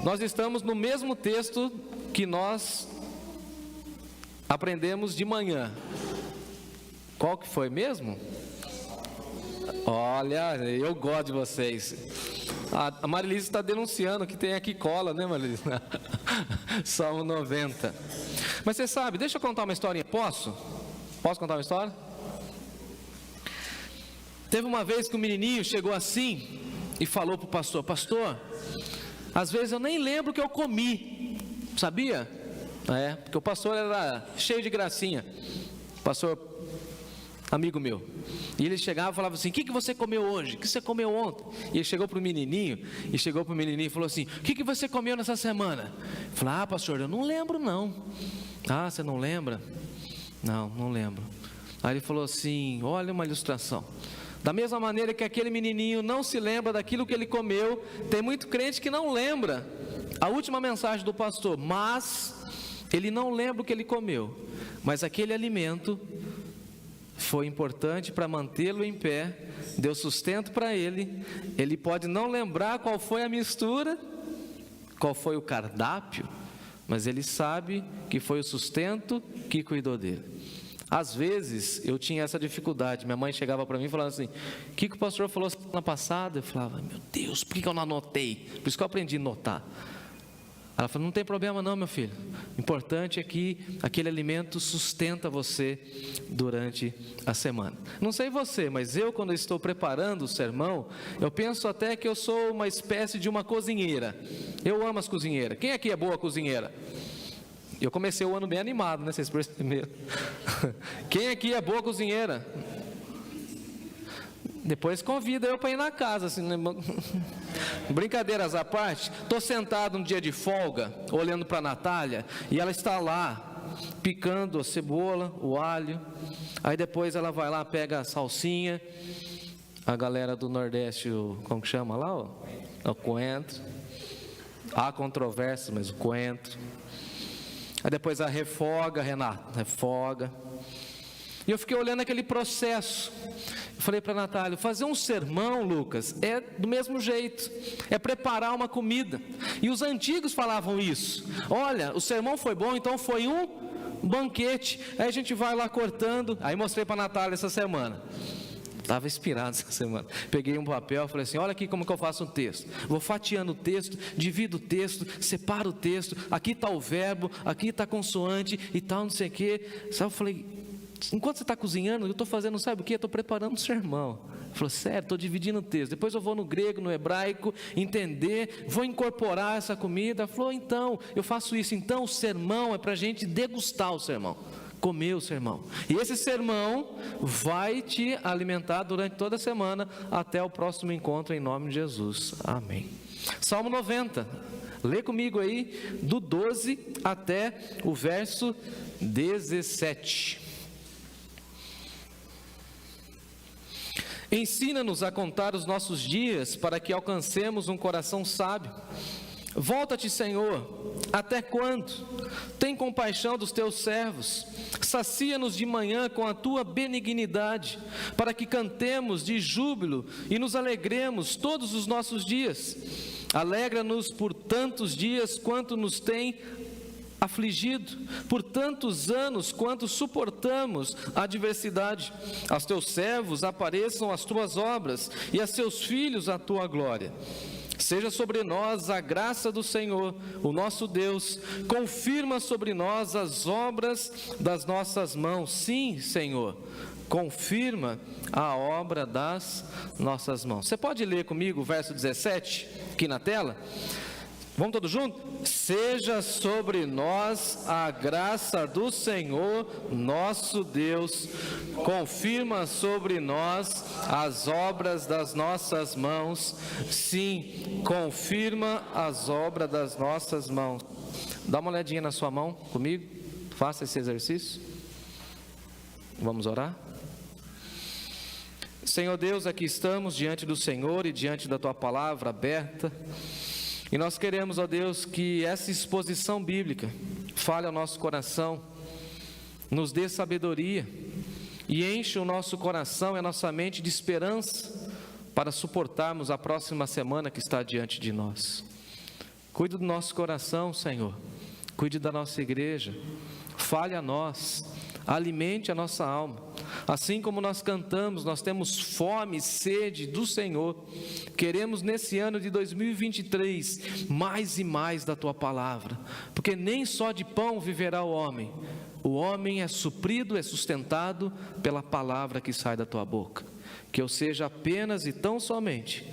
nós estamos no mesmo texto que nós aprendemos de manhã. Qual que foi mesmo? Olha, eu gosto de vocês. A Marilise está denunciando que tem aqui cola, né, Marilise? Salmo 90. Mas você sabe, deixa eu contar uma historinha. Posso? Posso contar uma história? Teve uma vez que um menininho chegou assim e falou para o pastor: pastor, às vezes eu nem lembro o que eu comi, sabia? Porque o pastor era cheio de gracinha, pastor amigo meu. E ele chegava e falava assim: o que você comeu hoje? O que você comeu ontem? E ele chegou para o menininho e falou assim: o que você comeu nessa semana? Ele falou: ah, pastor, eu não lembro não. Ah, você não lembra? Não lembro. Aí ele falou assim: olha uma ilustração. Da mesma maneira que aquele menininho não se lembra daquilo que ele comeu, tem muito crente que não lembra a última mensagem do pastor, mas ele não lembra o que ele comeu, mas aquele alimento foi importante para mantê-lo em pé, deu sustento para ele. Ele pode não lembrar qual foi a mistura, qual foi o cardápio, mas ele sabe que foi o sustento que cuidou dele. Às vezes eu tinha essa dificuldade. Minha mãe chegava para mim e falava assim: o que o pastor falou semana passada? Eu falava: meu Deus, por que eu não anotei? Por isso que eu aprendi a notar. Ela falou: não tem problema não, meu filho, o importante é que aquele alimento sustenta você durante a semana. Não sei você, mas eu, quando estou preparando o sermão, eu penso até que eu sou uma espécie de uma cozinheira. Eu amo as cozinheiras. Quem aqui é boa cozinheira? Eu comecei o ano bem animado, né? Vocês perceberam? Quem aqui é boa cozinheira? Depois convida eu para ir na casa, assim, né? Brincadeiras à parte, estou sentado um dia de folga, olhando para a Natália, e ela está lá, picando a cebola, o alho. Aí depois ela vai lá, pega a salsinha, a galera do Nordeste, como que chama lá? O coentro. Há controvérsia, mas o coentro. Aí depois ela refoga, Renato, refoga. E eu fiquei olhando aquele processo. Eu falei para a Natália: fazer um sermão, Lucas, é do mesmo jeito, é preparar uma comida. E os antigos falavam isso: olha, o sermão foi bom, então foi um banquete. Aí a gente vai lá cortando. Aí mostrei para a Natália essa semana. Estava inspirado essa semana. Peguei um papel, falei assim: olha aqui como que eu faço um texto. Vou fatiando o texto, divido o texto, separo o texto. Aqui está o verbo, aqui está a consoante e tal, não sei o quê. Sabe, eu falei: enquanto você está cozinhando, eu estou fazendo, sabe o que? Eu estou preparando um sermão. Ele falou: sério, estou dividindo o texto. Depois eu vou no grego, no hebraico, entender, vou incorporar essa comida. Ele falou: então, eu faço isso. Então o sermão é para a gente degustar o sermão, comer o sermão. E esse sermão vai te alimentar durante toda a semana, até o próximo encontro, em nome de Jesus. Amém. Salmo 90. Lê comigo aí, do 12 até o verso 17. Ensina-nos a contar os nossos dias, para que alcancemos um coração sábio. Volta-te, Senhor, até quando? Tem compaixão dos teus servos. Sacia-nos de manhã com a tua benignidade, para que cantemos de júbilo e nos alegremos todos os nossos dias. Alegra-nos por tantos dias quanto nos tem afligido, por tantos anos quanto suportamos a adversidade. Aos teus servos apareçam as tuas obras, e a seus filhos a tua glória. Seja sobre nós a graça do Senhor, o nosso Deus. Confirma sobre nós as obras das nossas mãos. Sim, Senhor, confirma a obra das nossas mãos. Você pode ler comigo o verso 17 aqui na tela? Vamos todos juntos? Seja sobre nós a graça do Senhor, nosso Deus. Confirma sobre nós as obras das nossas mãos. Sim, confirma as obras das nossas mãos. Dá uma olhadinha na sua mão comigo. Faça esse exercício. Vamos orar? Senhor Deus, aqui estamos diante do Senhor e diante da Tua palavra aberta. E nós queremos, ó Deus, que essa exposição bíblica fale ao nosso coração, nos dê sabedoria e enche o nosso coração e a nossa mente de esperança para suportarmos a próxima semana que está diante de nós. Cuide do nosso coração, Senhor. Cuide da nossa igreja. Fale a nós. Alimente a nossa alma. Assim como nós cantamos, nós temos fome e sede do Senhor. Queremos nesse ano de 2023 mais e mais da Tua palavra, porque nem só de pão viverá o homem é suprido, é sustentado pela palavra que sai da Tua boca. Que eu seja apenas e tão somente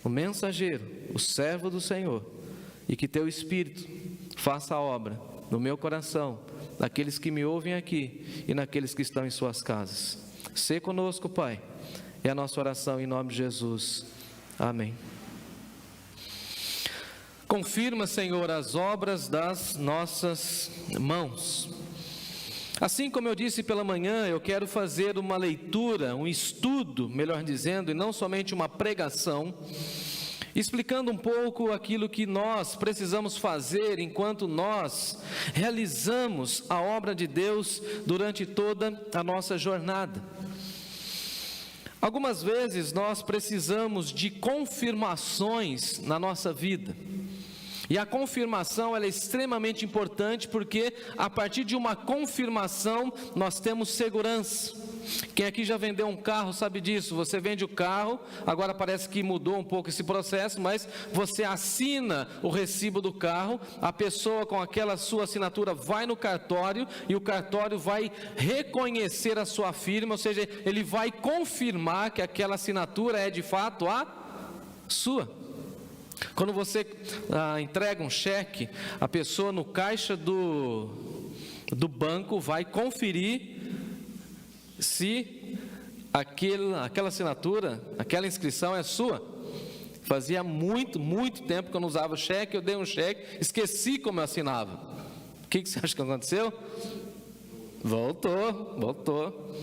o mensageiro, o servo do Senhor, e que Teu Espírito faça a obra no meu coração, naqueles que me ouvem aqui e naqueles que estão em suas casas. Sê conosco, Pai. É a nossa oração em nome de Jesus. Amém. Confirma, Senhor, as obras das nossas mãos. Assim como eu disse pela manhã, eu quero fazer uma leitura, um estudo, melhor dizendo, e não somente uma pregação, explicando um pouco aquilo que nós precisamos fazer enquanto nós realizamos a obra de Deus durante toda a nossa jornada. Algumas vezes nós precisamos de confirmações na nossa vida. E a confirmação ela é extremamente importante porque a partir de uma confirmação nós temos segurança. Quem aqui já vendeu um carro sabe disso. Você vende o carro, agora parece que mudou um pouco esse processo, mas você assina o recibo do carro, a pessoa com aquela sua assinatura vai no cartório e o cartório vai reconhecer a sua firma, ou seja, ele vai confirmar que aquela assinatura é de fato a sua. Quando você entrega um cheque, a pessoa no caixa do banco vai conferir se aquela assinatura, aquela inscrição é sua. Fazia muito tempo que eu não usava cheque, eu dei um cheque, esqueci como eu assinava. O que você acha que aconteceu? Voltou.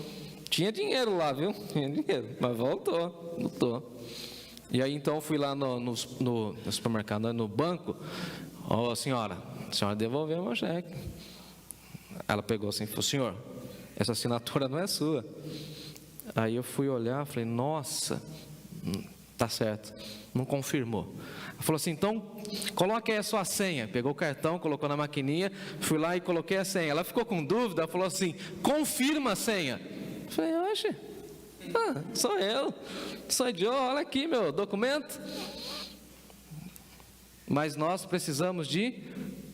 Tinha dinheiro lá, viu? Tinha dinheiro, mas voltou. E aí então eu fui lá no supermercado, no banco. Ó, senhora, a senhora devolveu meu cheque. Ela pegou assim e falou: senhor, essa assinatura não é sua. Aí eu fui olhar, falei: nossa, tá certo, não confirmou. Ela falou assim: então coloque aí a sua senha. Pegou o cartão, colocou na maquininha, fui lá e coloquei a senha. Ela ficou com dúvida, ela falou assim: confirma a senha. Eu falei: oxe, sou eu, sou idiota, olha aqui meu documento. Mas nós precisamos de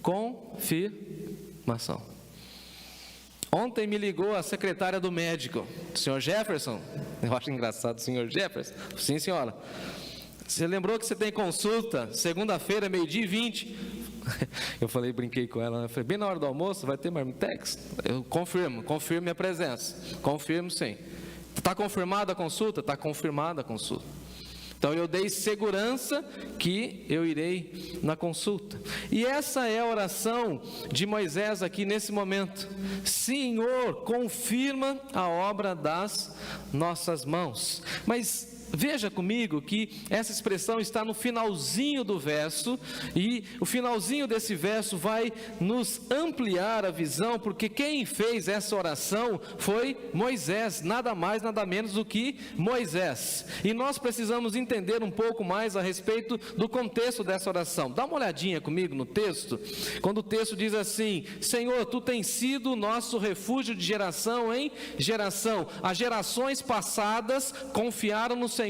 confirmação. Ontem me ligou a secretária do médico, o senhor Jefferson. Eu acho engraçado, senhor Jefferson. Sim, senhora. Você lembrou que você tem consulta segunda-feira, 12h20? Eu falei, brinquei com ela. Eu falei, bem na hora do almoço, vai ter marmitex? Eu confirmo minha presença. Confirmo, sim. Está confirmada a consulta? Está confirmada a consulta. Então eu dei segurança que eu irei na consulta. E essa é a oração de Moisés aqui nesse momento. Senhor, confirma a obra das nossas mãos. Mas veja comigo que essa expressão está no finalzinho do verso, e o finalzinho desse verso vai nos ampliar a visão, porque quem fez essa oração foi Moisés, nada mais, nada menos do que Moisés. E nós precisamos entender um pouco mais a respeito do contexto dessa oração. Dá uma olhadinha comigo no texto, quando o texto diz assim: Senhor, Tu tens sido o nosso refúgio de geração em geração. As gerações passadas confiaram no Senhor,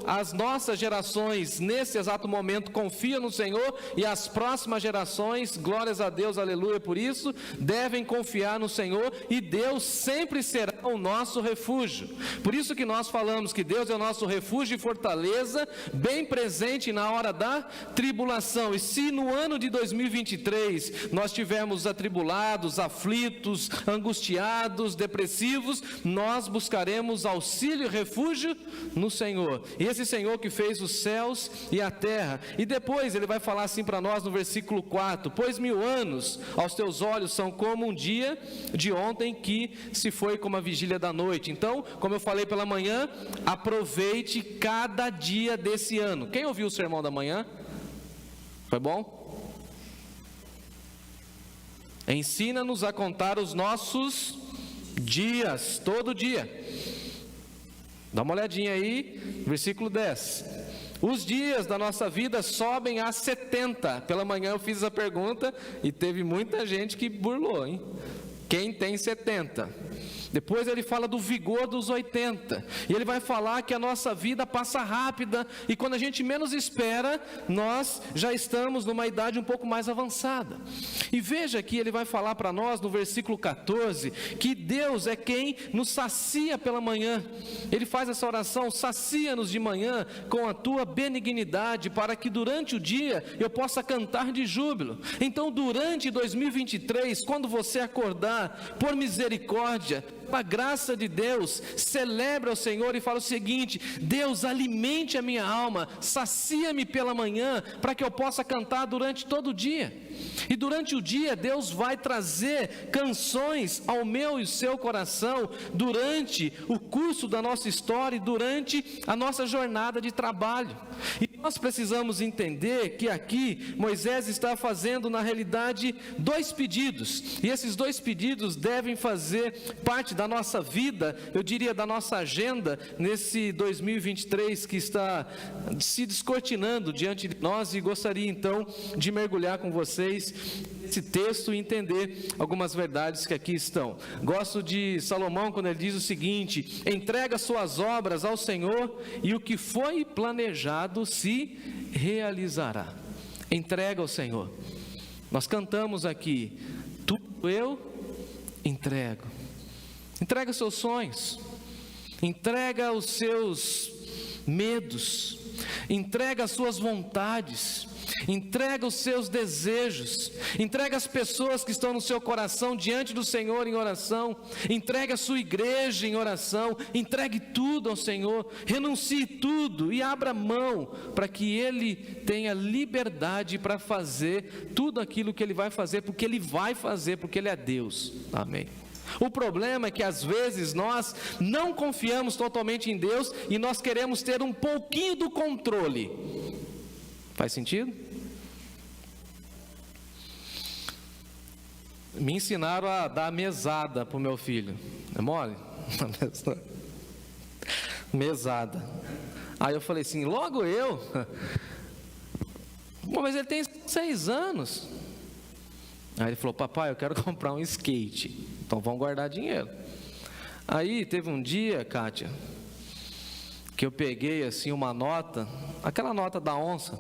as nossas gerações nesse exato momento confiam no Senhor, e as próximas gerações, glórias a Deus, aleluia por isso, devem confiar no Senhor, e Deus sempre será o nosso refúgio. Por isso que nós falamos que Deus é o nosso refúgio e fortaleza, bem presente na hora da tribulação. E se no ano de 2023 nós tivermos atribulados, aflitos, angustiados, depressivos, nós buscaremos auxílio e refúgio no Senhor. E esse Senhor que fez os céus e a terra. E depois ele vai falar assim para nós no versículo 4: pois 1000 anos aos teus olhos são como um dia de ontem que se foi como a vigília da noite. Então, como eu falei pela manhã, aproveite cada dia desse ano. Quem ouviu o sermão da manhã? Foi bom? Ensina-nos a contar os nossos dias, todo dia. Dá uma olhadinha aí, versículo 10. Os dias da nossa vida sobem a 70. Pela manhã eu fiz essa pergunta e teve muita gente que burlou, hein? Quem tem 70? Depois ele fala do vigor dos 80. E ele vai falar que a nossa vida passa rápida. E quando a gente menos espera, nós já estamos numa idade um pouco mais avançada. E veja que ele vai falar para nós no versículo 14, que Deus é quem nos sacia pela manhã. Ele faz essa oração: sacia-nos de manhã com a tua benignidade, para que durante o dia eu possa cantar de júbilo. Então durante 2023, quando você acordar, por misericórdia, pela graça de Deus, celebre ao Senhor e fala o seguinte: Deus, alimente a minha alma, sacia-me pela manhã, para que eu possa cantar durante todo o dia. E durante o dia Deus vai trazer canções ao meu e seu coração, durante o curso da nossa história e durante a nossa jornada de trabalho. E nós precisamos entender que aqui Moisés está fazendo na realidade 2 pedidos, e esses 2 pedidos devem fazer parte da nossa vida, eu diria da nossa agenda, nesse 2023 que está se descortinando diante de nós. E gostaria então de mergulhar com vocês nesse texto e entender algumas verdades que aqui estão. Gosto de Salomão quando ele diz o seguinte: entrega suas obras ao Senhor e o que foi planejado se realizará. Entrega ao Senhor. Nós cantamos aqui: tudo eu entrego. Entrega os seus sonhos, entrega os seus medos, entrega as suas vontades, entrega os seus desejos, entrega as pessoas que estão no seu coração diante do Senhor em oração, entrega a sua igreja em oração, entregue tudo ao Senhor, renuncie tudo e abra mão para que Ele tenha liberdade para fazer tudo aquilo que Ele vai fazer, porque Ele vai fazer, porque Ele é Deus. Amém. O problema é que às vezes nós não confiamos totalmente em Deus e nós queremos ter um pouquinho do controle. Faz sentido? Me ensinaram a dar mesada para o meu filho. É mole? Mesada. Aí eu falei assim: logo eu? Mas ele tem 6 anos. Aí ele falou: papai, eu quero comprar um skate. Então vamos guardar dinheiro. Aí teve um dia, Kátia, que eu peguei assim uma nota, aquela nota da onça.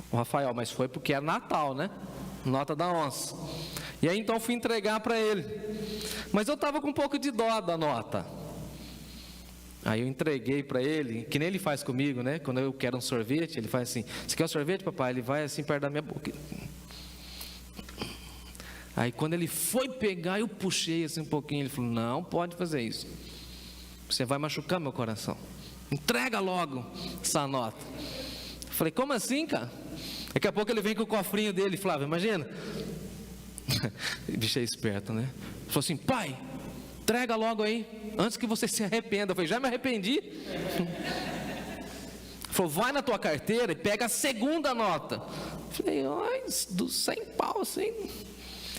O Rafael, mas foi porque é Natal, né? Nota da onça. E aí então fui entregar para ele. Mas eu estava com um pouco de dó da nota. Aí eu entreguei para ele, que nem ele faz comigo, né? Quando eu quero um sorvete, ele faz assim: você quer um sorvete, papai? Ele vai assim perto da minha boca. Aí quando ele foi pegar, eu puxei assim um pouquinho. Ele falou: não pode fazer isso, você vai machucar meu coração, entrega logo essa nota. Eu falei: como assim, cara? Daqui a pouco ele vem com o cofrinho dele, Flávio, imagina. O bicho é esperto, né? Ele falou assim: pai, entrega logo aí, antes que você se arrependa. Eu falei: já me arrependi. Ele falou: vai na tua carteira e pega a segunda nota. Eu falei: ai, dos 100 pau assim.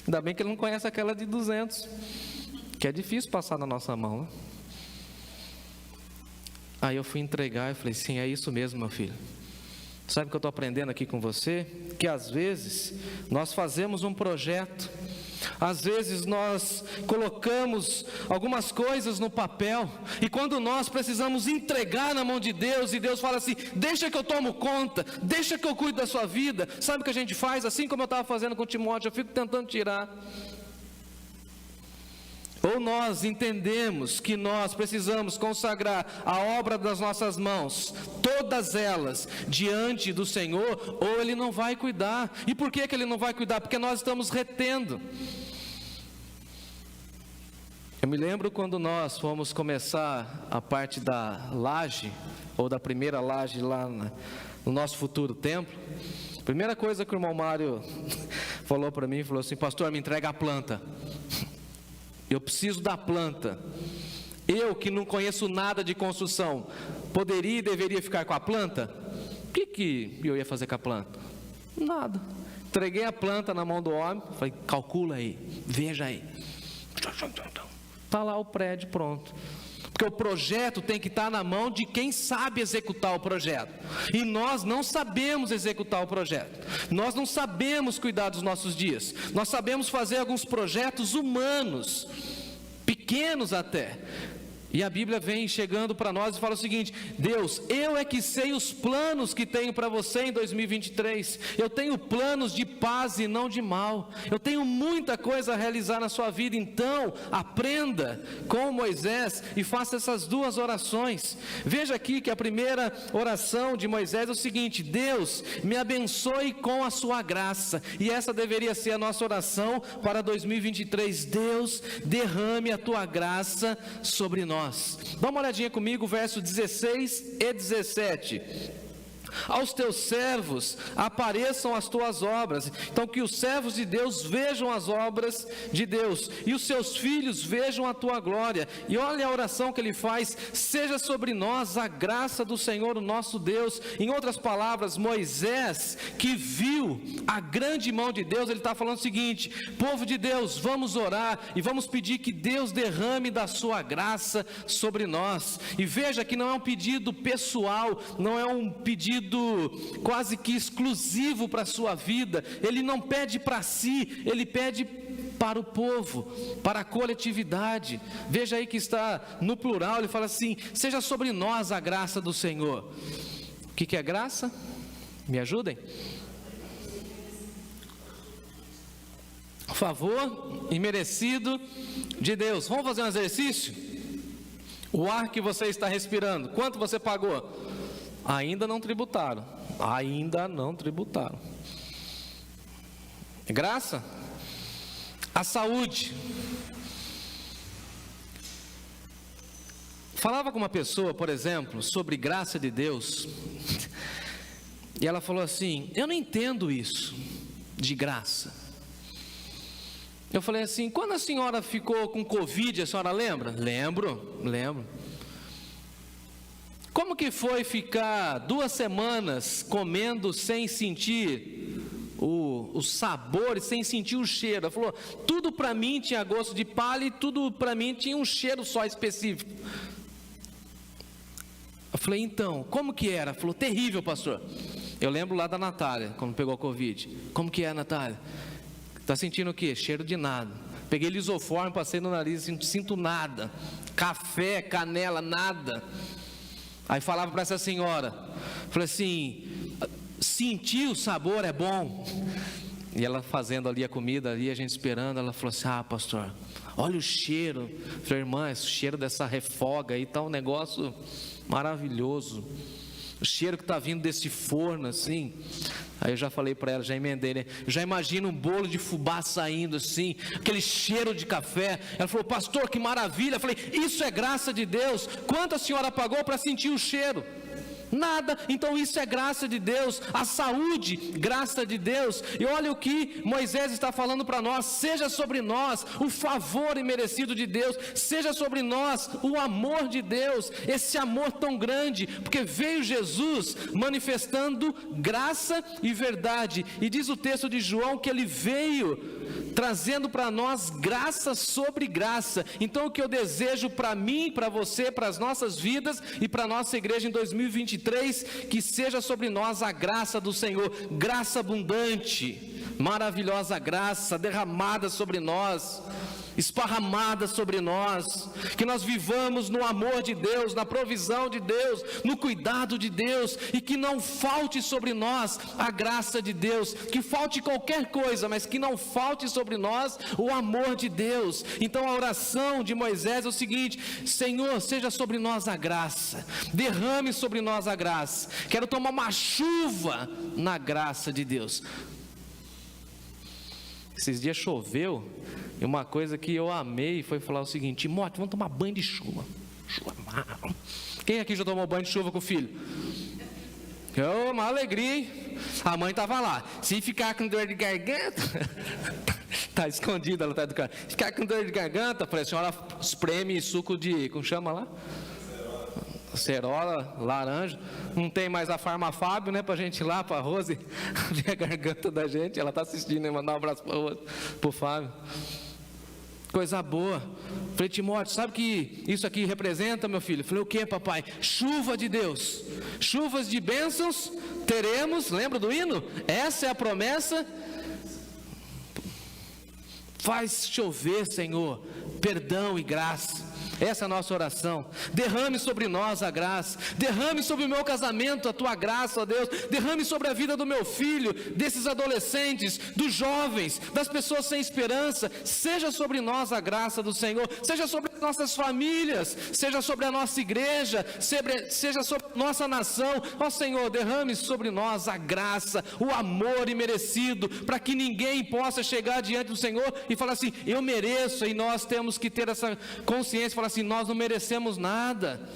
Ainda bem que ele não conhece aquela de 200, que é difícil passar na nossa mão, né? Aí eu fui entregar e falei: sim, é isso mesmo, meu filho. Sabe o que eu estou aprendendo aqui com você? Que às vezes nós fazemos um projeto, às vezes nós colocamos algumas coisas no papel, e quando nós precisamos entregar na mão de Deus, e Deus fala assim: deixa que eu tomo conta, deixa que eu cuido da sua vida. Sabe o que a gente faz? Assim como eu estava fazendo com Timóteo, eu fico tentando tirar. Ou nós entendemos que nós precisamos consagrar a obra das nossas mãos, todas elas, diante do Senhor, ou Ele não vai cuidar. E por que Ele não vai cuidar? Porque nós estamos retendo. Eu me lembro quando nós fomos começar a parte da laje, ou da primeira laje lá no nosso futuro templo. A primeira coisa que o irmão Mário falou para mim, falou assim: pastor, me entrega a planta. Eu preciso da planta. Eu que não conheço nada de construção, poderia e deveria ficar com a planta? O que eu ia fazer com a planta? Nada. Entreguei a planta na mão do homem, falei: calcula aí, veja aí. Está lá o prédio pronto. Porque o projeto tem que estar na mão de quem sabe executar o projeto. E nós não sabemos executar o projeto. Nós não sabemos cuidar dos nossos dias. Nós sabemos fazer alguns projetos humanos, pequenos até. E a Bíblia vem chegando para nós e fala o seguinte: Deus, eu é que sei os planos que tenho para você em 2023. Eu tenho planos de paz e não de mal. Eu tenho muita coisa a realizar na sua vida. Então, aprenda com Moisés e faça essas duas orações. Veja aqui que a primeira oração de Moisés é o seguinte: Deus, me abençoe com a sua graça. E essa deveria ser a nossa oração para 2023. Deus, derrame a tua graça sobre nós. Dá uma olhadinha comigo, verso 16 e 17. Aos teus servos apareçam as tuas obras. Então que os servos de Deus vejam as obras de Deus, e os seus filhos vejam a tua glória. E olha a oração que ele faz: seja sobre nós a graça do Senhor, o nosso Deus. Em outras palavras, Moisés, que viu a grande mão de Deus, ele está falando o seguinte: povo de Deus, vamos orar e vamos pedir que Deus derrame da sua graça sobre nós. E veja que não é um pedido pessoal, não é um pedido quase que exclusivo para a sua vida. Ele não pede para si, ele pede para o povo, para a coletividade. Veja aí que está no plural, ele fala assim: seja sobre nós a graça do Senhor. O que é graça? Me ajudem. Favor imerecido de Deus. Vamos fazer um exercício? O ar que você está respirando, quanto você pagou? Ainda não tributaram. Ainda não tributaram. Graça? A saúde. Falava com uma pessoa, por exemplo, sobre graça de Deus, e ela falou assim: eu não entendo isso de graça. Eu falei assim: quando a senhora ficou com Covid, a senhora lembra? Lembro. Como que foi ficar 2 semanas comendo sem sentir o sabor, sem sentir o cheiro? Ela falou: tudo para mim tinha gosto de palha e tudo para mim tinha um cheiro só específico. Eu falei: então, como que era? Ela falou: terrível, pastor. Eu lembro lá da Natália, quando pegou a Covid. Como que é, Natália? Está sentindo o quê? Cheiro de nada. Peguei lisoforme, passei no nariz, não sinto nada. Café, canela, nada. Aí falava para essa senhora, falei assim: sentir o sabor é bom. E ela fazendo ali a comida, ali a gente esperando, ela falou assim: ah, pastor, olha o cheiro. Eu falei: irmã, esse cheiro dessa refoga aí está um negócio maravilhoso. O cheiro que está vindo desse forno assim. Aí eu já falei para ela, já emendei, né? Já imagino um bolo de fubá saindo assim, aquele cheiro de café. Ela falou: pastor, que maravilha. Eu falei: isso é graça de Deus. Quanto a senhora pagou para sentir o cheiro? Nada. Então isso é graça de Deus. A saúde, graça de Deus. E olha o que Moisés está falando para nós: seja sobre nós o favor imerecido de Deus, seja sobre nós o amor de Deus, esse amor tão grande, porque veio Jesus manifestando graça e verdade. E diz o texto de João que ele veio trazendo para nós graça sobre graça. Então o que eu desejo para mim, para você, para as nossas vidas e para a nossa igreja em 2023, que seja sobre nós a graça do Senhor, graça abundante, maravilhosa graça derramada sobre nós, esparramada sobre nós, que nós vivamos no amor de Deus, na provisão de Deus, no cuidado de Deus, e que não falte sobre nós a graça de Deus, que falte qualquer coisa, mas que não falte sobre nós o amor de Deus. Então a oração de Moisés é o seguinte: Senhor, seja sobre nós a graça, derrame sobre nós a graça. Quero tomar uma chuva na graça de Deus. Esses dias choveu, e uma coisa que eu amei foi falar o seguinte: Timóteo, vamos tomar banho de chuva. Quem aqui já tomou banho de chuva com o filho? Uma alegria, hein? A mãe estava lá. Se ficar com dor de garganta, está escondida, ela está do carro. Se ficar com dor de garganta, falei: a senhora espreme suco de, como chama lá? Cerola, laranja. Não tem mais a Farmafábio, né, pra gente ir lá, pra Rose ver a garganta da gente. Ela tá assistindo, né? Mandar um abraço pra Rose, pro Fábio. Coisa boa. Falei, Timóteo, sabe o que isso aqui representa, meu filho? Falei, o que, papai? Chuva de Deus. Chuvas de bênçãos teremos, lembra do hino? Essa é a promessa. Faz chover, Senhor, perdão e graça. Essa é a nossa oração. Derrame sobre nós a graça. Derrame sobre o meu casamento a tua graça, ó Deus. Derrame sobre a vida do meu filho, desses adolescentes, dos jovens, das pessoas sem esperança. Seja sobre nós a graça do Senhor. Seja sobre as nossas famílias. Seja sobre a nossa igreja. Seja sobre a nossa nação. Ó Senhor, derrame sobre nós a graça, o amor imerecido, para que ninguém possa chegar diante do Senhor e falar assim, eu mereço. E nós temos que ter essa consciência, falar assim, nós não merecemos nada.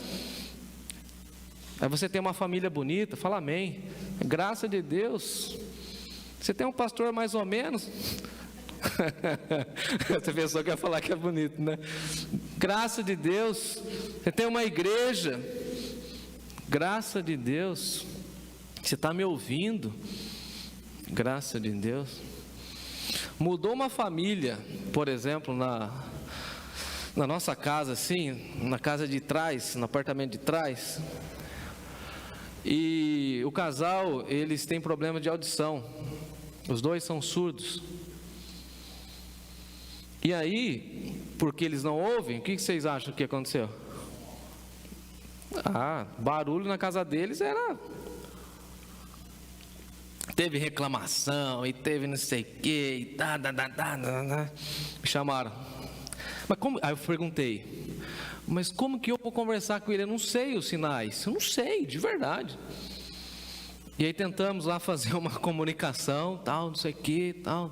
Aí você tem uma família bonita, fala amém, graça de Deus. Você tem um pastor mais ou menos, essa pessoa quer falar que é bonito, né? Graça de Deus. Você tem uma igreja, graça de Deus. Você está me ouvindo, graça de Deus. Mudou uma família, por exemplo, na nossa casa, assim, na casa de trás, no apartamento de trás, e o casal, eles têm problema de audição, os dois são surdos, e aí, porque eles não ouvem, o que vocês acham que aconteceu? Barulho na casa deles era... Teve reclamação, e teve não sei o que, me chamaram. Mas como? Aí eu perguntei, mas como que eu vou conversar com ele? Eu não sei os sinais, eu não sei, de verdade. E aí tentamos lá fazer uma comunicação, tal, não sei o que, tal.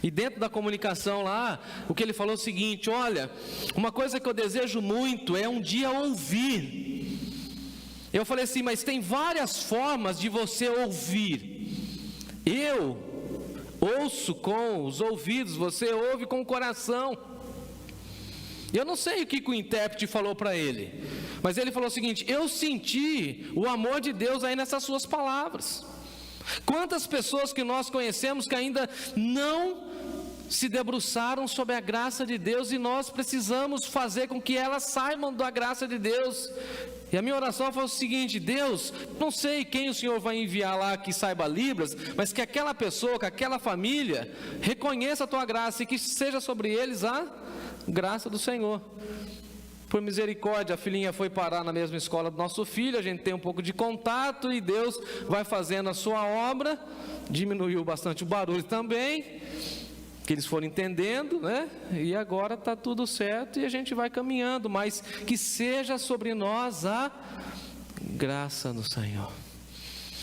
E dentro da comunicação lá, o que ele falou é o seguinte, olha, uma coisa que eu desejo muito é um dia ouvir. Eu falei assim, mas tem várias formas de você ouvir. Eu ouço com os ouvidos, você ouve com o coração. Eu não sei o que o intérprete falou para ele, mas ele falou o seguinte, eu senti o amor de Deus aí nessas suas palavras. Quantas pessoas que nós conhecemos que ainda não se debruçaram sobre a graça de Deus, e nós precisamos fazer com que elas saibam da graça de Deus. E a minha oração foi o seguinte, Deus, não sei quem o Senhor vai enviar lá que saiba Libras, mas que aquela pessoa, que aquela família reconheça a tua graça, e que seja sobre eles a graça do Senhor. Por misericórdia, a filhinha foi parar na mesma escola do nosso filho, a gente tem um pouco de contato, e Deus vai fazendo a sua obra. Diminuiu bastante o barulho também, que eles foram entendendo, né? E agora está tudo certo e a gente vai caminhando, mas que seja sobre nós a graça do Senhor.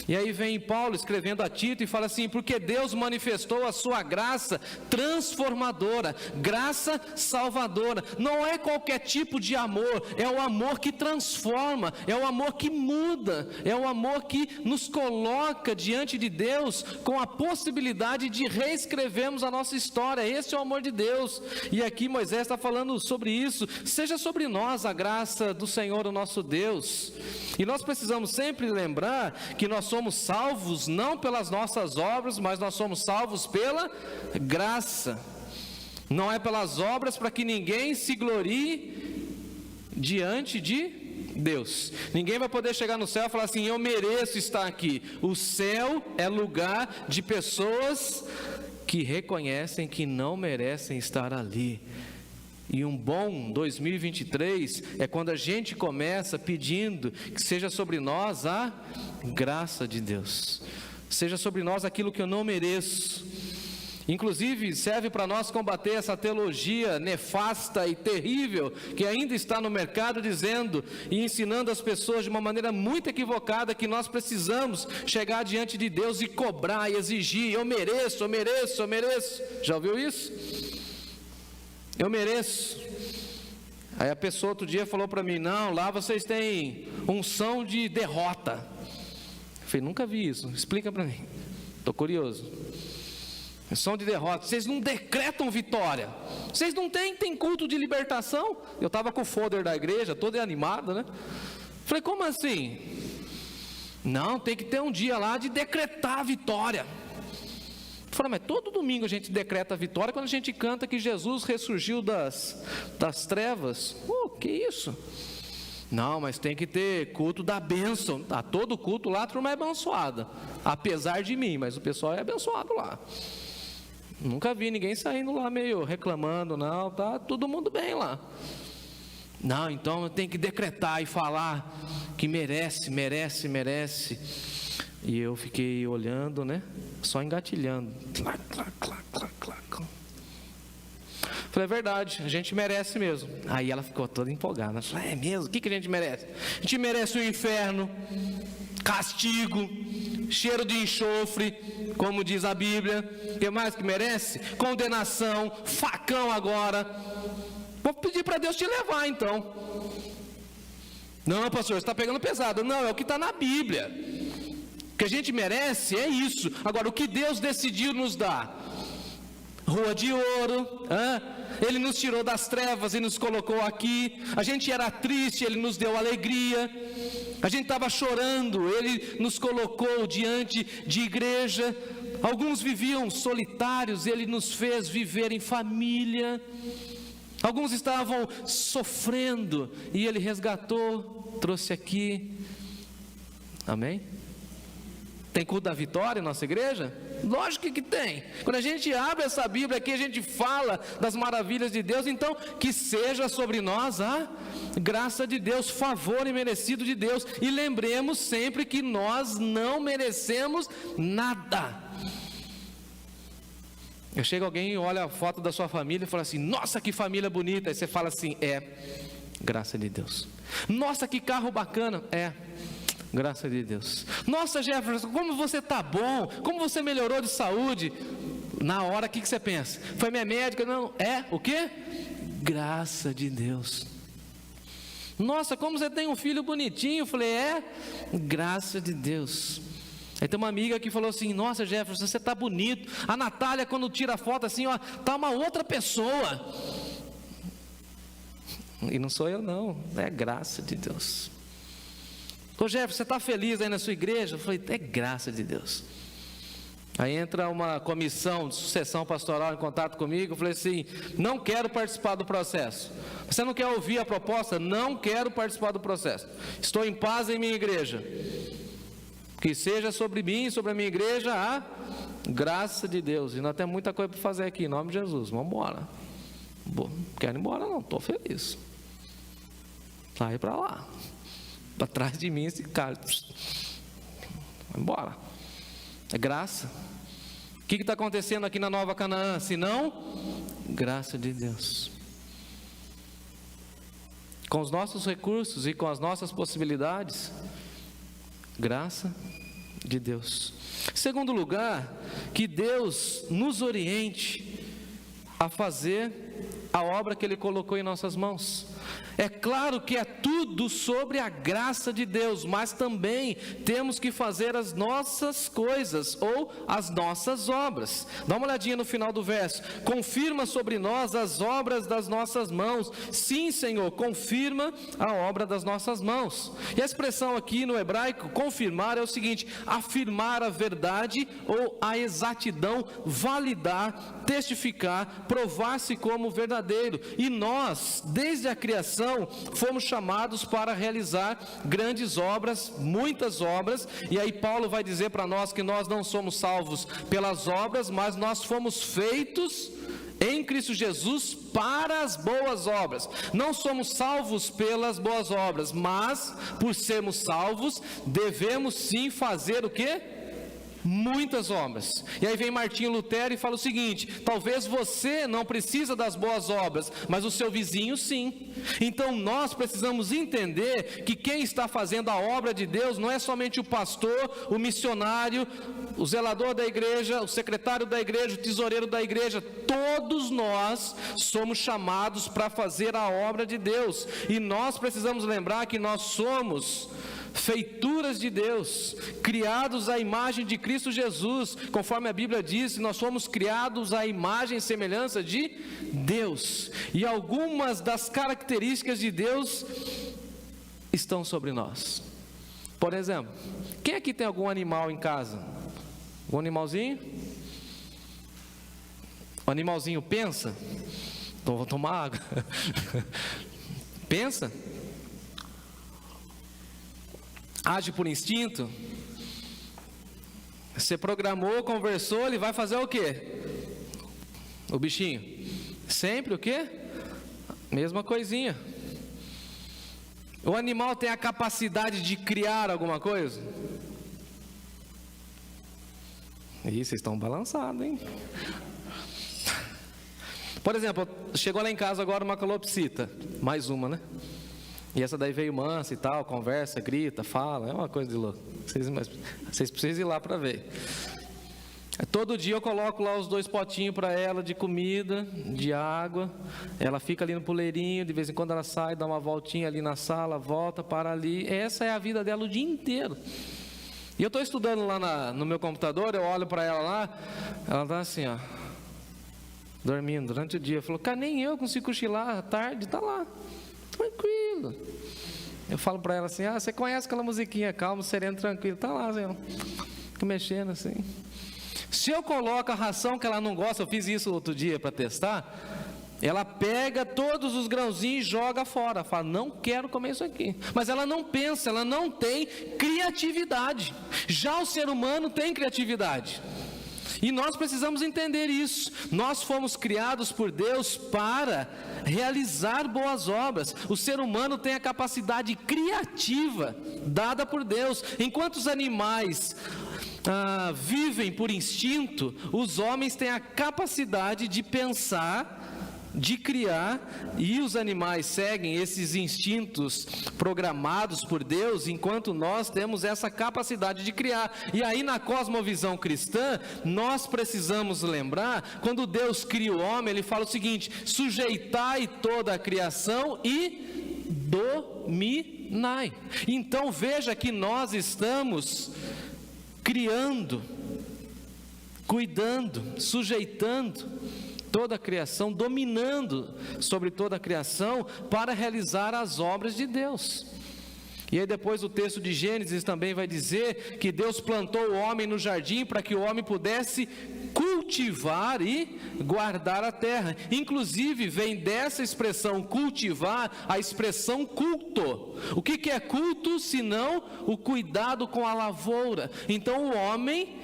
E aí vem Paulo escrevendo a Tito e fala assim, porque Deus manifestou a sua graça transformadora, graça salvadora. Não é qualquer tipo de amor, é o amor que transforma, é o amor que muda, é o amor que nos coloca diante de Deus com a possibilidade de reescrevermos a nossa história. Esse é o amor de Deus. E aqui Moisés está falando sobre isso. Seja sobre nós a graça do Senhor, o nosso Deus. E nós precisamos sempre lembrar que nós somos salvos não pelas nossas obras, mas nós somos salvos pela graça. Não é pelas obras, para que ninguém se glorie diante de Deus. Ninguém vai poder chegar no céu e falar assim, eu mereço estar aqui. O céu é lugar de pessoas que reconhecem que não merecem estar ali. E um bom 2023 é quando a gente começa pedindo que seja sobre nós a graça de Deus, seja sobre nós aquilo que eu não mereço. Inclusive serve para nós combater essa teologia nefasta e terrível que ainda está no mercado, dizendo e ensinando as pessoas de uma maneira muito equivocada que nós precisamos chegar diante de Deus e cobrar e exigir, eu mereço, eu mereço, eu mereço. Já ouviu isso? Eu mereço. Aí a pessoa outro dia falou para mim, não, lá vocês têm unção de derrota. Eu falei, nunca vi isso, explica para mim, estou curioso. Unção de derrota, vocês não decretam vitória, vocês não têm culto de libertação? Eu estava com o folder da igreja, todo animado, né? Falei, como assim? Não, tem que ter um dia lá de decretar a vitória. Fala, mas todo domingo a gente decreta a vitória quando a gente canta que Jesus ressurgiu das trevas. Que isso? Não, mas tem que ter culto da bênção. Todo culto lá a turma é abençoada, apesar de mim, mas o pessoal é abençoado lá. Nunca vi ninguém saindo lá meio reclamando, não, tá todo mundo bem lá. Não, então eu tenho que decretar e falar que merece. E eu fiquei olhando, né? Só engatilhando. Falei, é verdade, a gente merece mesmo. Aí ela ficou toda empolgada. Falei, é mesmo? O que a gente merece? A gente merece o inferno, castigo, cheiro de enxofre, como diz a Bíblia. O que mais que merece? Condenação, facão agora. Vou pedir para Deus te levar então. Não, pastor, você está pegando pesado. Não, é o que está na Bíblia. O que a gente merece é isso. Agora, o que Deus decidiu nos dar? Rua de ouro, Ele nos tirou das trevas e nos colocou aqui. A gente era triste, Ele nos deu alegria. A gente estava chorando, Ele nos colocou diante de igreja. Alguns viviam solitários, Ele nos fez viver em família. Alguns estavam sofrendo e Ele resgatou, trouxe aqui. Amém? Tem culto da vitória em nossa igreja? Lógico que tem. Quando a gente abre essa Bíblia aqui, a gente fala das maravilhas de Deus. Então, que seja sobre nós a graça de Deus, favor imerecido de Deus. E lembremos sempre que nós não merecemos nada. Chega alguém e olha a foto da sua família e fala assim, nossa, que família bonita. Aí você fala assim, graça de Deus. Nossa, que carro bacana. Graça de Deus. Nossa, Jefferson, como você está bom, como você melhorou de saúde. Na hora, o que você pensa? Foi minha médica? Não, o quê? Graça de Deus. Nossa, como você tem um filho bonitinho. Eu falei, graça de Deus. Aí tem uma amiga que falou assim, nossa, Jefferson, você está bonito. A Natália, quando tira a foto assim, tá uma outra pessoa. E não sou eu não, é graça de Deus. Ô Jefferson, você está feliz aí na sua igreja? Eu falei, é graça de Deus. Aí entra uma comissão de sucessão pastoral em contato comigo. Eu falei assim, não quero participar do processo. Você não quer ouvir a proposta? Não quero participar do processo. Estou em paz em minha igreja. Que seja sobre mim e sobre a minha igreja a graça de Deus. E nós temos muita coisa para fazer aqui, em nome de Jesus. Vamos embora. Não quero ir embora não, estou feliz. Sai para lá. Para trás de mim esse cara. Vai embora. É graça. O que está acontecendo aqui na Nova Canaã? Se não, graça de Deus. Com os nossos recursos e com as nossas possibilidades, graça de Deus. Segundo lugar, que Deus nos oriente a fazer a obra que Ele colocou em nossas mãos. É claro que é tudo sobre a graça de Deus, mas também temos que fazer as nossas coisas ou as nossas obras. Dá uma olhadinha no final do verso. Confirma sobre nós as obras das nossas mãos. Sim, Senhor, confirma a obra das nossas mãos. E a expressão aqui no hebraico, confirmar, é o seguinte: afirmar a verdade ou a exatidão, validar, testificar, provar-se como verdadeiro. E nós, desde a criação, fomos chamados para realizar grandes obras, muitas obras. E aí Paulo vai dizer para nós que nós não somos salvos pelas obras, mas nós fomos feitos em Cristo Jesus para as boas obras. Não somos salvos pelas boas obras, mas por sermos salvos, devemos sim fazer o quê? Muitas obras. E aí vem Martinho Lutero e fala o seguinte: talvez você não precisa das boas obras, mas o seu vizinho sim. Então nós precisamos entender que quem está fazendo a obra de Deus não é somente o pastor, o missionário, o zelador da igreja, o secretário da igreja, o tesoureiro da igreja. Todos nós somos chamados para fazer a obra de Deus. E nós precisamos lembrar que nós somos feituras de Deus, criados à imagem de Cristo Jesus, conforme a Bíblia diz, nós fomos criados à imagem e semelhança de Deus, e algumas das características de Deus estão sobre nós. Por exemplo, quem aqui tem algum animal em casa? Algum animalzinho? O animalzinho pensa? Então vou tomar água. Pensa? Age por instinto? Você programou, conversou, ele vai fazer o quê? O bichinho? Sempre o quê? Mesma coisinha. O animal tem a capacidade de criar alguma coisa? Ih, vocês estão balançados, hein? Por exemplo, chegou lá em casa agora uma calopsita, mais uma, né? E essa daí veio mansa e tal, conversa, grita, fala, é uma coisa de louco. Vocês precisam ir lá para ver. Todo dia eu coloco lá os 2 potinhos para ela de comida, de água. Ela fica ali no puleirinho, de vez em quando ela sai, dá uma voltinha ali na sala, volta, para ali. Essa é a vida dela o dia inteiro. E eu estou estudando lá no meu computador, eu olho para ela lá, ela está assim, ó, dormindo durante o dia. Falou, cara, nem eu consigo cochilar à tarde, está lá, tranquilo. Eu falo para ela assim, você conhece aquela musiquinha, calmo, sereno, tranquilo, está lá, assim, ó, fica mexendo assim. Se eu coloco a ração que ela não gosta, eu fiz isso outro dia para testar, ela pega todos os grãozinhos e joga fora, fala, não quero comer isso aqui. Mas ela não pensa, ela não tem criatividade. Já o ser humano tem criatividade. E nós precisamos entender isso. Nós fomos criados por Deus para realizar boas obras. O ser humano tem a capacidade criativa dada por Deus. Enquanto os animais vivem por instinto, os homens têm a capacidade de pensar, de criar, e os animais seguem esses instintos programados por Deus, enquanto nós temos essa capacidade de criar. E aí na cosmovisão cristã, nós precisamos lembrar, quando Deus cria o homem, Ele fala o seguinte, sujeitai toda a criação e dominai. Então veja que nós estamos criando, cuidando, sujeitando toda a criação, dominando sobre toda a criação para realizar as obras de Deus. E aí depois o texto de Gênesis também vai dizer que Deus plantou o homem no jardim para que o homem pudesse cultivar e guardar a terra. Inclusive vem dessa expressão cultivar a expressão culto. O que é culto senão o cuidado com a lavoura? Então o homem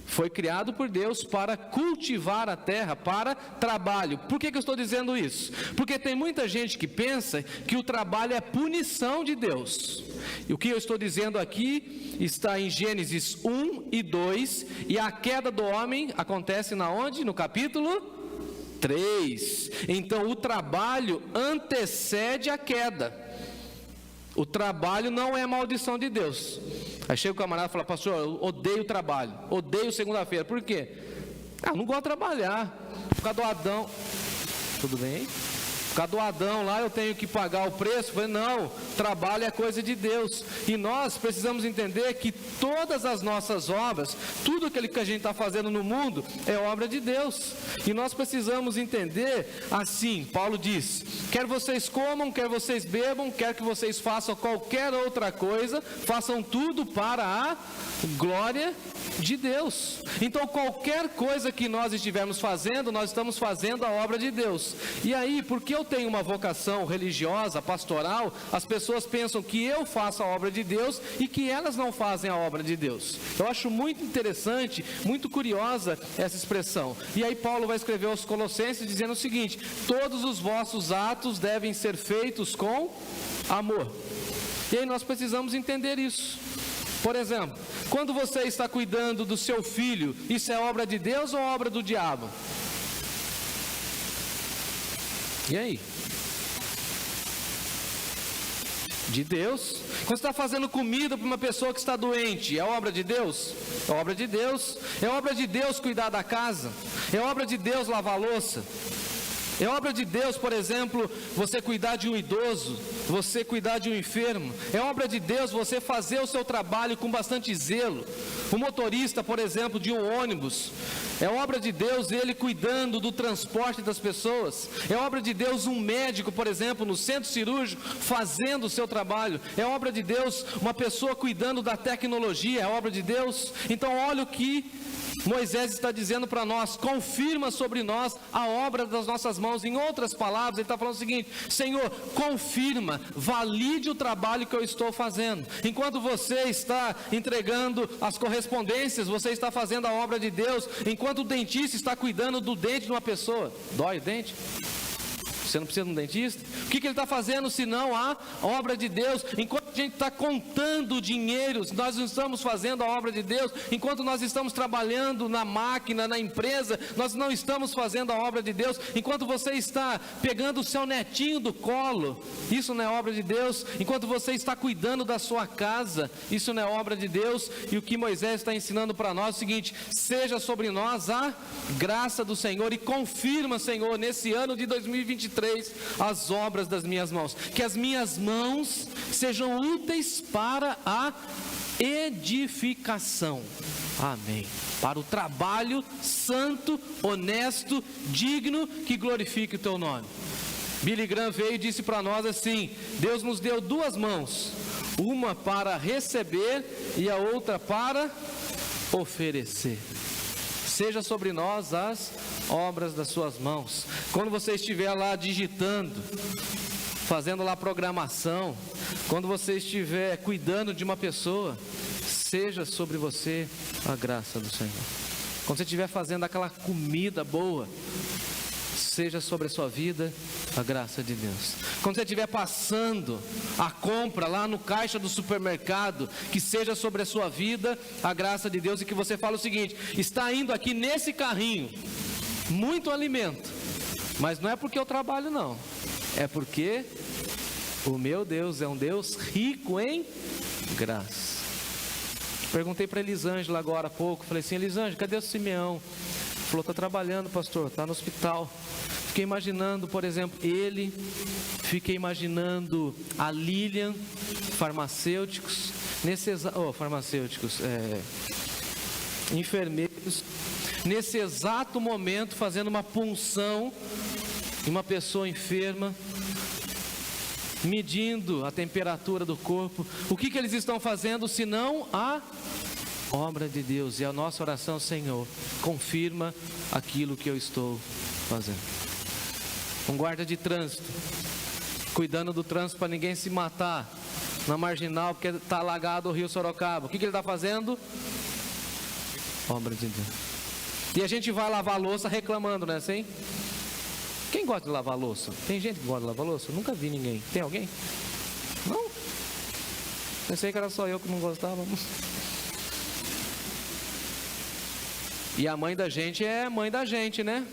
foi criado por Deus para cultivar a terra, para trabalho. Por que eu estou dizendo isso? Porque tem muita gente que pensa que o trabalho é punição de Deus. E o que eu estou dizendo aqui está em Gênesis 1 e 2, e a queda do homem acontece na onde? No capítulo 3. Então o trabalho antecede a queda. O trabalho não é maldição de Deus. Aí chega o camarada e fala, pastor, eu odeio o trabalho, odeio segunda-feira. Por quê? Não gosto de trabalhar. Por causa do Adão. Tudo bem aí? Por causa do Adão lá eu tenho que pagar o preço. Eu falei, não, trabalho é coisa de Deus. E nós precisamos entender que todas as nossas obras, tudo aquilo que a gente está fazendo no mundo é obra de Deus. E nós precisamos entender assim, Paulo diz, quer vocês comam, quer vocês bebam, quer que vocês façam qualquer outra coisa, façam tudo para a glória de Deus. Então qualquer coisa que nós estivermos fazendo, nós estamos fazendo a obra de Deus. E aí, porque eu tenho uma vocação religiosa, pastoral, as pessoas pensam que eu faço a obra de Deus e que elas não fazem a obra de Deus. Eu acho muito interessante, muito curiosa essa expressão. E aí Paulo vai escrever aos Colossenses dizendo o seguinte, todos os vossos atos devem ser feitos com amor. E aí nós precisamos entender isso. Por exemplo, quando você está cuidando do seu filho, isso é obra de Deus ou obra do diabo? E aí? De Deus. Quando você está fazendo comida para uma pessoa que está doente, é obra de Deus? É obra de Deus. É obra de Deus cuidar da casa. É obra de Deus lavar a louça. É obra de Deus, por exemplo, você cuidar de um idoso, você cuidar de um enfermo. É obra de Deus você fazer o seu trabalho com bastante zelo. O motorista, por exemplo, de um ônibus, é obra de Deus ele cuidando do transporte das pessoas. É obra de Deus um médico, por exemplo, no centro cirúrgico, fazendo o seu trabalho. É obra de Deus uma pessoa cuidando da tecnologia. É obra de Deus. Então olha o que Moisés está dizendo para nós: confirma sobre nós a obra das nossas mãos. Em outras palavras, ele está falando o seguinte: Senhor, confirma, valide o trabalho que eu estou fazendo. Enquanto você está entregando as correspondências, você está fazendo a obra de Deus. Enquanto o dentista está cuidando do dente de uma pessoa. Dói o dente? Você não precisa de um dentista? O que ele está fazendo senão a obra de Deus? Enquanto a gente está contando dinheiros, nós não estamos fazendo a obra de Deus. Enquanto nós estamos trabalhando na máquina, na empresa, nós não estamos fazendo a obra de Deus. Enquanto você está pegando o seu netinho do colo, isso não é obra de Deus. Enquanto você está cuidando da sua casa, isso não é obra de Deus. E o que Moisés está ensinando para nós é o seguinte: seja sobre nós a graça do Senhor, e confirma, Senhor, nesse ano de 2023, as obras das minhas mãos, que as minhas mãos sejam úteis para a edificação, amém, para o trabalho santo, honesto, digno, que glorifique o teu nome. Billy Graham veio e disse para nós assim: Deus nos deu duas mãos, uma para receber e a outra para oferecer. Seja sobre nós as obras das suas mãos. Quando você estiver lá digitando, fazendo lá programação, quando você estiver cuidando de uma pessoa, seja sobre você a graça do Senhor. Quando você estiver fazendo aquela comida boa, seja sobre a sua vida a graça de Deus. Quando você estiver passando a compra lá no caixa do supermercado, que seja sobre a sua vida a graça de Deus, e que você fale o seguinte: está indo aqui nesse carrinho muito alimento, mas não é porque eu trabalho não, é porque o meu Deus é um Deus rico em graça. Perguntei para Elisângela agora há pouco, falei assim: Elisângela, cadê o Simeão? Falou: está trabalhando, pastor, está no hospital. Fiquei imaginando, por exemplo, ele, fiquei imaginando a Lilian, farmacêuticos, enfermeiros, nesse exato momento fazendo uma punção em uma pessoa enferma, medindo a temperatura do corpo. O que eles estão fazendo senão a obra de Deus? E a nossa oração: Senhor, confirma aquilo que eu estou fazendo. Um guarda de trânsito, cuidando do trânsito para ninguém se matar na marginal, porque está alagado o rio Sorocaba. O que ele está fazendo? Obra de Deus. E a gente vai lavar a louça reclamando, né, assim? Quem gosta de lavar a louça? Tem gente que gosta de lavar a louça? Eu nunca vi ninguém. Tem alguém? Não? Pensei que era só eu que não gostava. E a mãe da gente é mãe da gente, né?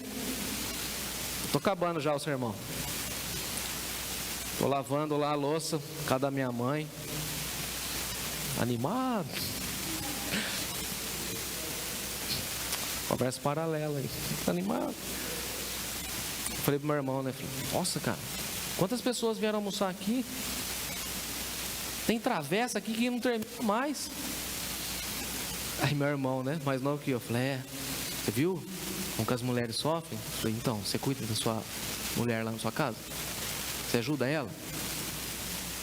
Estou acabando já o sermão. Estou lavando lá a louça, casa da minha mãe. Animado. Conversa paralela aí. Animado. Falei pro meu irmão, né? Falei: nossa, cara, quantas pessoas vieram almoçar aqui? Tem travessa aqui que não termina mais. Aí meu irmão, né, mais novo que eu, falei: você viu como que as mulheres sofrem? Falei: então, você cuida da sua mulher lá na sua casa? Você ajuda ela?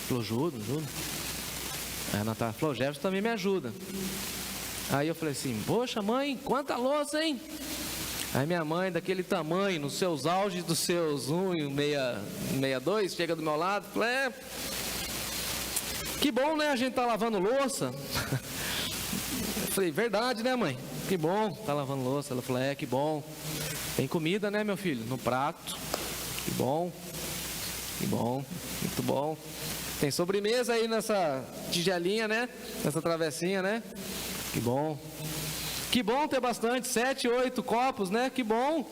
Falou: ajuda. Aí a Natália falou: o Jefferson também me ajuda. Aí eu falei assim: poxa mãe, quanta louça, hein? Aí minha mãe, daquele tamanho, nos seus auges dos seus 1,62, chega do meu lado, falei: que bom, né, a gente tá lavando louça. Eu falei: verdade, né, mãe? Que bom, tá lavando louça. Ela falou: que bom. Tem comida, né, meu filho? No prato. Que bom, muito bom. Tem sobremesa aí nessa tigelinha, né? Nessa travessinha, né? Que bom. Que bom ter bastante, 7, 8 copos, né? Que bom.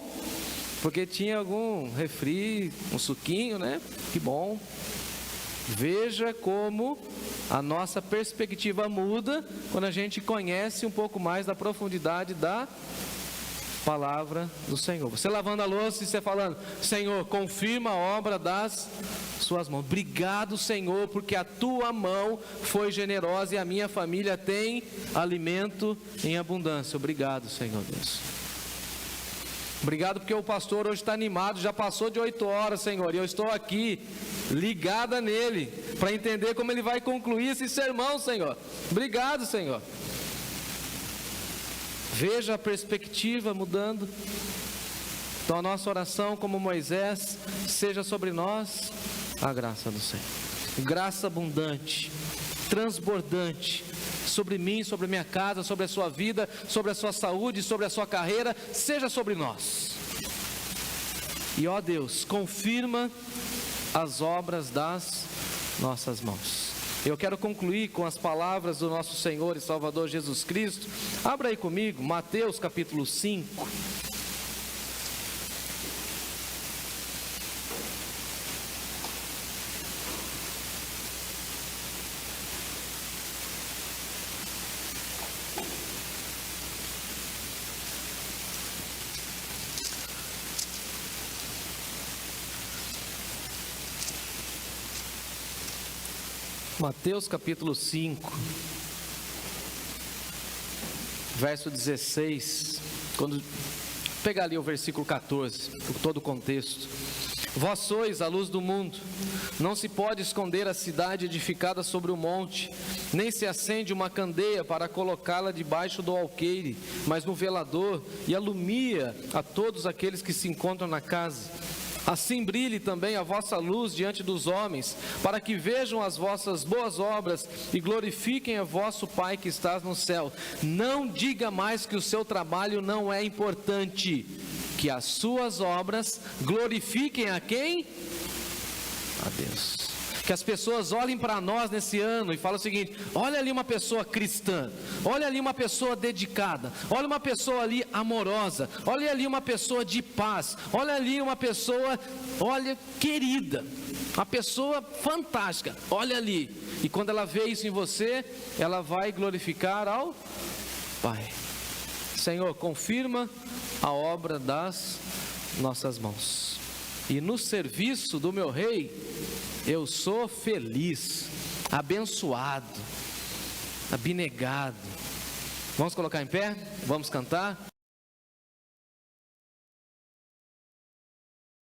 Porque tinha algum refri, um suquinho, né? Que bom. Veja como a nossa perspectiva muda quando a gente conhece um pouco mais da profundidade da palavra do Senhor. Você lavando a louça e você falando: Senhor, confirma a obra das suas mãos. Obrigado, Senhor, porque a tua mão foi generosa e a minha família tem alimento em abundância. Obrigado, Senhor Deus. Obrigado porque o pastor hoje está animado, já passou de 8 horas, Senhor, e eu estou aqui, ligada nele, para entender como ele vai concluir esse sermão, Senhor. Obrigado, Senhor. Veja a perspectiva mudando. Então a nossa oração, como Moisés, seja sobre nós a graça do Senhor. Graça abundante, transbordante, sobre mim, sobre minha casa, sobre a sua vida, sobre a sua saúde, sobre a sua carreira, seja sobre nós. E ó Deus, confirma as obras das nossas mãos. Eu quero concluir com as palavras do nosso Senhor e Salvador Jesus Cristo. Abra aí comigo, Mateus capítulo 5. Mateus capítulo 5, verso 16, quando pegar ali o versículo 14, por todo o contexto. Vós sois a luz do mundo, não se pode esconder a cidade edificada sobre o monte, nem se acende uma candeia para colocá-la debaixo do alqueire, mas no velador, e alumia a todos aqueles que se encontram na casa. Assim brilhe também a vossa luz diante dos homens, para que vejam as vossas boas obras e glorifiquem a vosso Pai que estás no céu. Não diga mais que o seu trabalho não é importante, que as suas obras glorifiquem a quem? A Deus. Que as pessoas olhem para nós nesse ano e falem o seguinte: olha ali uma pessoa cristã, olha ali uma pessoa dedicada, olha uma pessoa ali amorosa, olha ali uma pessoa de paz, olha ali uma pessoa, olha, querida, uma pessoa fantástica, olha ali. E quando ela vê isso em você, ela vai glorificar ao Pai. Senhor, confirma a obra das nossas mãos, e no serviço do meu Rei eu sou feliz, abençoado, abnegado. Vamos colocar em pé? Vamos cantar?